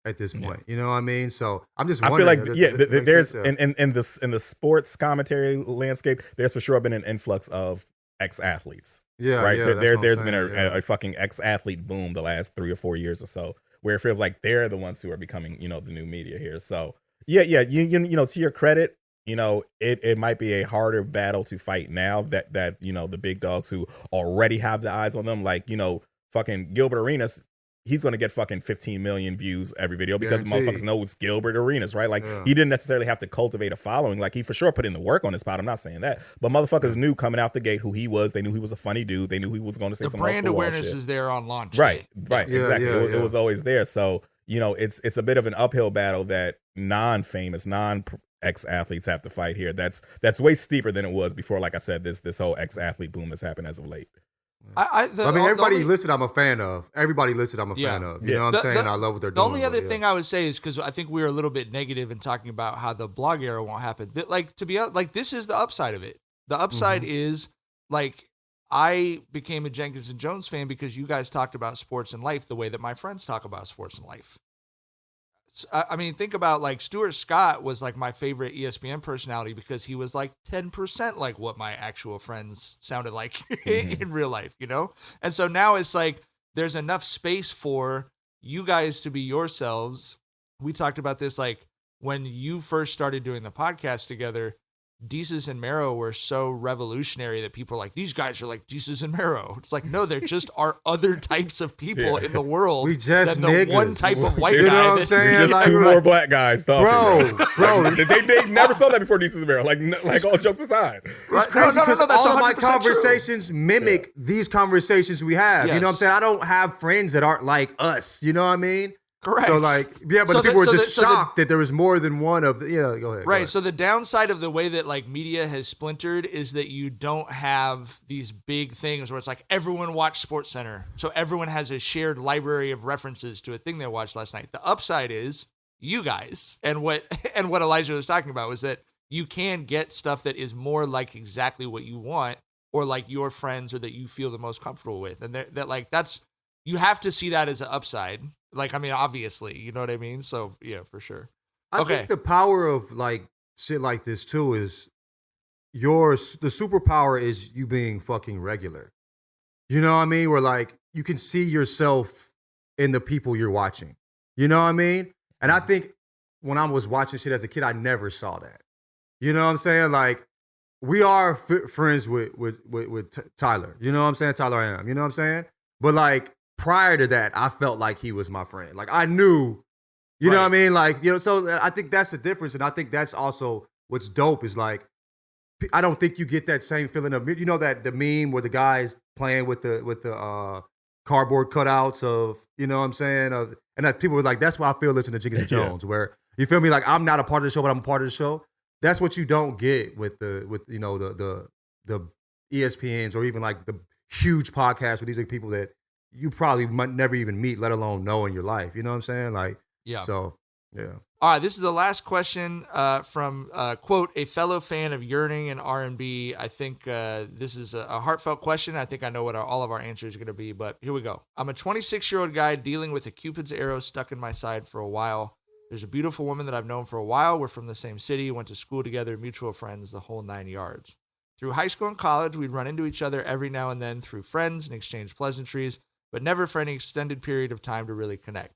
at this point. You know what I mean? So I'm just wondering. I feel like, there's in the sports commentary landscape, there's for sure been an influx of ex-athletes. Yeah, right. There's been a fucking ex-athlete boom the last 3 or 4 years or so, where it feels like they're the ones who are becoming, you know, the new media here. So yeah, you know, to your credit, you know, it might be a harder battle to fight now that you know, the big dogs who already have the eyes on them, like, you know, fucking Gilbert Arenas, he's going to get fucking 15 million views every video because motherfuckers know it's Gilbert Arenas, right? Like, he didn't necessarily have to cultivate a following. Like, he for sure put in the work on his spot. I'm not saying that. But motherfuckers knew coming out the gate who he was. They knew he was a funny dude. They knew he was going to say some brand awareness is there on launch. Right, exactly. It was always there. So, you know, it's a bit of an uphill battle that non-famous, non-ex-athletes have to fight here. That's way steeper than it was before. Like I said, this whole ex-athlete boom that's happened as of late. I mean, everybody listed I'm a fan of. Everybody listed I'm a fan of. You know what I'm saying? I love what they're doing. The only other thing I would say is, because I think we were a little bit negative in talking about how the blog era won't happen. Like, to be honest, like, this is the upside of it. The upside is, like, I became a Jenkins and Jonez fan because you guys talked about sports and life the way that my friends talk about sports and life. I mean, think about, like, Stuart Scott was like my favorite ESPN personality because he was like 10% like what my actual friends sounded like in real life, you know? And so now it's like there's enough space for you guys to be yourselves. We talked about this, like, when you first started doing the podcast together, Desus and Mero were so revolutionary that people are like, these guys are like Desus and Mero. It's like, no, there just are other types of people in the world. We just than the one type of white guy. You know what I'm saying? Just like, 2 more black guys talking, bro. Like, they never saw that before Desus and Mero. Like all jokes aside. It's crazy because all of my conversations mimic these conversations we have. Yes. You know what I'm saying? I don't have friends that aren't like us. You know what I mean? Correct. So like, yeah, but So people were the- just so the- shocked that there was more than one of the, go ahead. Right. So the downside of the way that like media has splintered is that you don't have these big things where it's like everyone watched Sports Center. So everyone has a shared library of references to a thing they watched last night. The upside is you guys. And what Elijah was talking about was that you can get stuff that is more like exactly what you want or like your friends or that you feel the most comfortable with. And that's you have to see that as an upside. Like, I mean, obviously, you know what I mean? So, yeah, for sure. I think the power of like shit like this too is the superpower is you being fucking regular. You know what I mean? Where like you can see yourself in the people you're watching. You know what I mean? And I think when I was watching shit as a kid, I never saw that. You know what I'm saying? Like we are friends with Tyler. You know what I'm saying? Tyler I am. You know what I'm saying? But like prior to that, I felt like he was my friend. Like I knew, you know what I mean? Like, so I think that's the difference. And I think that's also what's dope is like, I don't think you get that same feeling of, that the meme where the guy's playing with the cardboard cutouts of, you know what I'm saying? And that people were like, that's why I feel listening to Jenkins and Jonez, where you feel me? Like I'm not a part of the show, but I'm a part of the show. That's what you don't get with the ESPNs or even like the huge podcasts with these people that you probably might never even meet, let alone know in your life. You know what I'm saying? Like, yeah. So, yeah. All right, this is the last question from, quote, a fellow fan of yearning and R&B. I think this is a heartfelt question. I think I know what all of our answers are going to be, but here we go. I'm a 26-year-old guy dealing with a Cupid's arrow stuck in my side for a while. There's a beautiful woman that I've known for a while. We're from the same city, went to school together, mutual friends, the whole 9 yards. Through high school and college, we'd run into each other every now and then through friends and exchange pleasantries, but never for any extended period of time to really connect.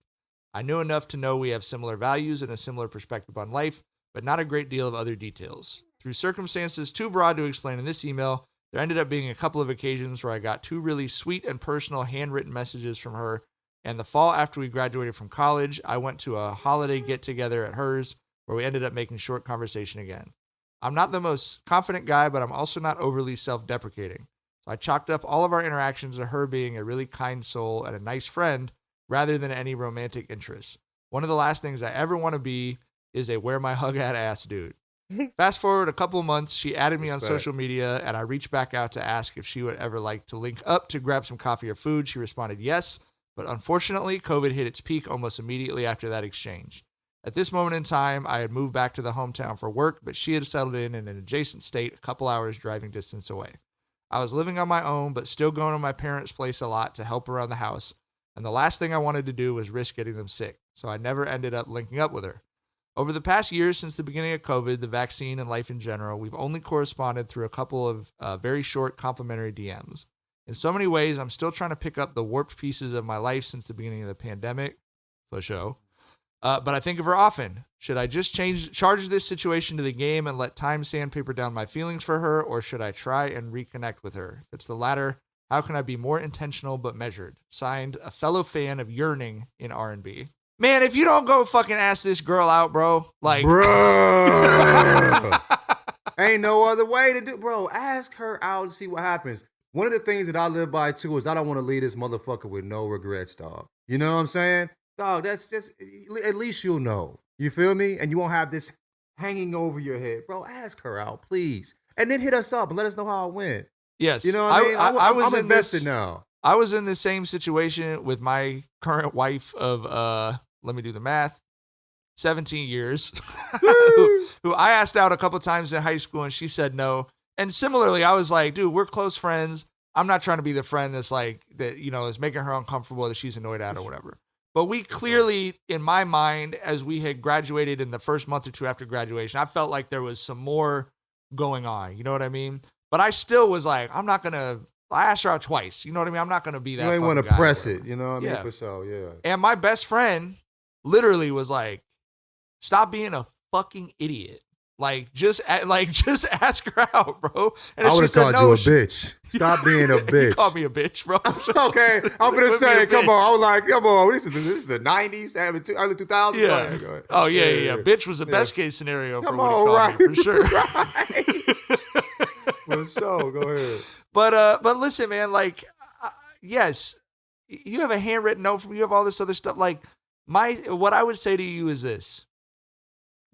I knew enough to know we have similar values and a similar perspective on life, but not a great deal of other details. Through circumstances too broad to explain in this email, there ended up being a couple of occasions where I got 2 really sweet and personal handwritten messages from her, and the fall after we graduated from college, I went to a holiday get-together at hers where we ended up making short conversation again. I'm not the most confident guy, but I'm also not overly self-deprecating. So I chalked up all of our interactions to her being a really kind soul and a nice friend rather than any romantic interest. One of the last things I ever want to be is a where my hug at ass dude. Fast forward a couple of months, she added me on social media and I reached back out to ask if she would ever like to link up to grab some coffee or food. She responded yes, but unfortunately COVID hit its peak almost immediately after that exchange. At this moment in time, I had moved back to the hometown for work, but she had settled in an adjacent state a couple hours driving distance away. I was living on my own, but still going to my parents' place a lot to help around the house. And the last thing I wanted to do was risk getting them sick. So I never ended up linking up with her. Over the past years since the beginning of COVID, the vaccine, and life in general, we've only corresponded through a couple of very short complimentary DMs. In so many ways, I'm still trying to pick up the warped pieces of my life since the beginning of the pandemic. For sure. But I think of her often. Should I just charge this situation to the game and let time sandpaper down my feelings for her, or should I try and reconnect with her? If it's the latter, how can I be more intentional but measured? Signed, a fellow fan of yearning in R&B. Man, if you don't go fucking ask this girl out, bro, like... Bro. Ain't no other way to do... Bro, ask her out and see what happens. One of the things that I live by, too, is I don't want to leave this motherfucker with no regrets, dog. You know what I'm saying? Dog, that's just... At least you'll know. You feel me? And you won't have this hanging over your head. Bro, ask her out, please. And then hit us up and let us know how it went. Yes. You know what I mean? I'm invested now. I was in the same situation with my current wife of, let me do the math, 17 years, who I asked out a couple times in high school and she said no. And similarly, I was like, dude, we're close friends. I'm not trying to be the friend that's like, that, is making her uncomfortable, that she's annoyed at or whatever. But we clearly, in my mind, as we had graduated in the first month or two after graduation, I felt like there was some more going on. You know what I mean? But I still was like, I asked her out twice. You know what I mean? I'm not going to be that. You ain't want to press it. You know what I mean? Yeah. For sure, yeah. And my best friend literally was like, stop being a fucking idiot. Just ask her out, bro. And I would have called you a bitch. Stop being a bitch. You called me a bitch, bro. Okay, I'm gonna say, come on. I was like, come on. This is the '90s, early 2000s. Yeah. Go ahead. Oh yeah. Bitch was the best case scenario for Come what he on, called right, me, for sure. Right. For sure. Go ahead. But listen, man. Yes, you have a handwritten note from me. You have all this other stuff. What I would say to you is this.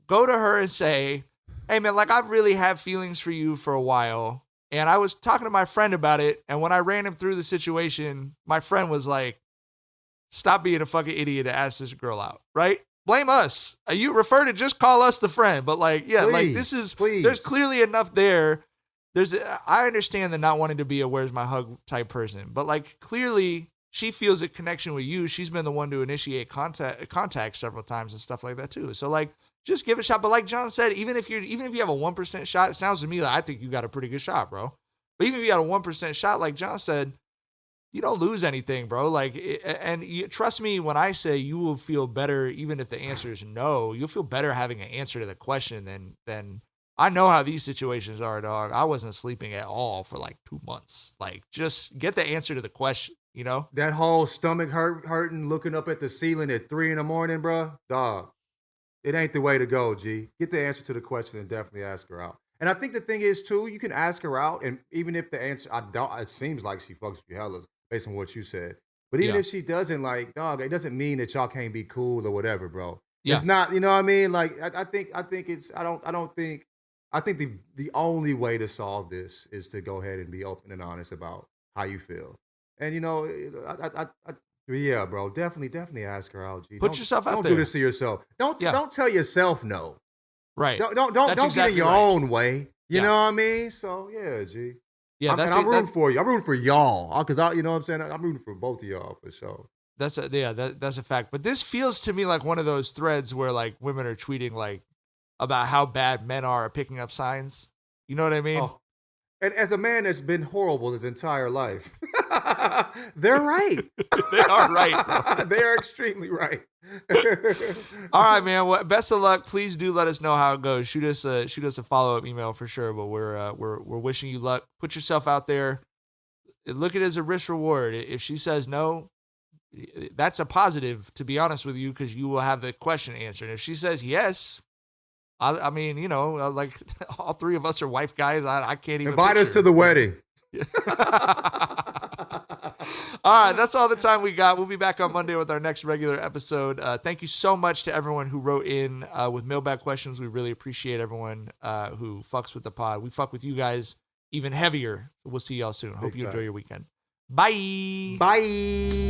Go to her and say, hey, man, like, I've really had feelings for you for a while. And I was talking to my friend about it. And when I ran him through the situation, my friend was like, stop being a fucking idiot to ask this girl out, right? Blame us. You refer to just call us the friend. But like, yeah, Please, like there's clearly enough there. I understand the not wanting to be a where's my hug type person. But like, clearly she feels a connection with you. She's been the one to initiate contact several times and stuff like that too. So like, just give it a shot. But like John said, even if you have a 1% shot, it sounds to me like I think you got a pretty good shot, bro. But even if you got a 1% shot, like John said, you don't lose anything, bro. Like, trust me when I say you will feel better, even if the answer is no. You'll feel better having an answer to the question than I know how these situations are, dog. I wasn't sleeping at all for like 2 months. Like, just get the answer to the question. You know, that whole stomach hurting, looking up at the ceiling at 3 a.m, bro, dog. It ain't the way to go, G. Get the answer to the question and definitely ask her out. And I think the thing is, too, you can ask her out, and even if the answer, it seems like she fucks with you hella based on what you said. But even if she doesn't, like, dog, it doesn't mean that y'all can't be cool or whatever, bro. Yeah. It's not, you know what I mean? Like, I think the only way to solve this is to go ahead and be open and honest about how you feel. And, you know, yeah, bro, definitely ask her out, G. Put yourself out there. Don't do this to yourself. Don't tell yourself no. Right. Don't get in your own way. You know what I mean? So yeah, G. Yeah, I'm rooting for you. I'm rooting for y'all because you know what I'm saying. I'm rooting for both of y'all for sure. That's a fact. But this feels to me like one of those threads where like women are tweeting like about how bad men are at picking up signs. You know what I mean? Oh. And as a man that's been horrible his entire life, they're right. They are right. They are extremely right. All right, man. Well, best of luck. Please do let us know how it goes. Shoot us a follow-up email for sure. But we're wishing you luck. Put yourself out there. Look at it as a risk reward. If she says no, that's a positive, to be honest with you, because you will have the question answered. If she says yes, I mean, you know, like all three of us are wife guys. I can't even invite us to the wedding. All right, that's all the time we got. We'll be back on Monday with our next regular episode. Thank you so much to everyone who wrote in with mailbag questions. We really appreciate everyone who fucks with the pod. We fuck with you guys even heavier. We'll see y'all soon. Hope you enjoy your weekend. Bye. Bye.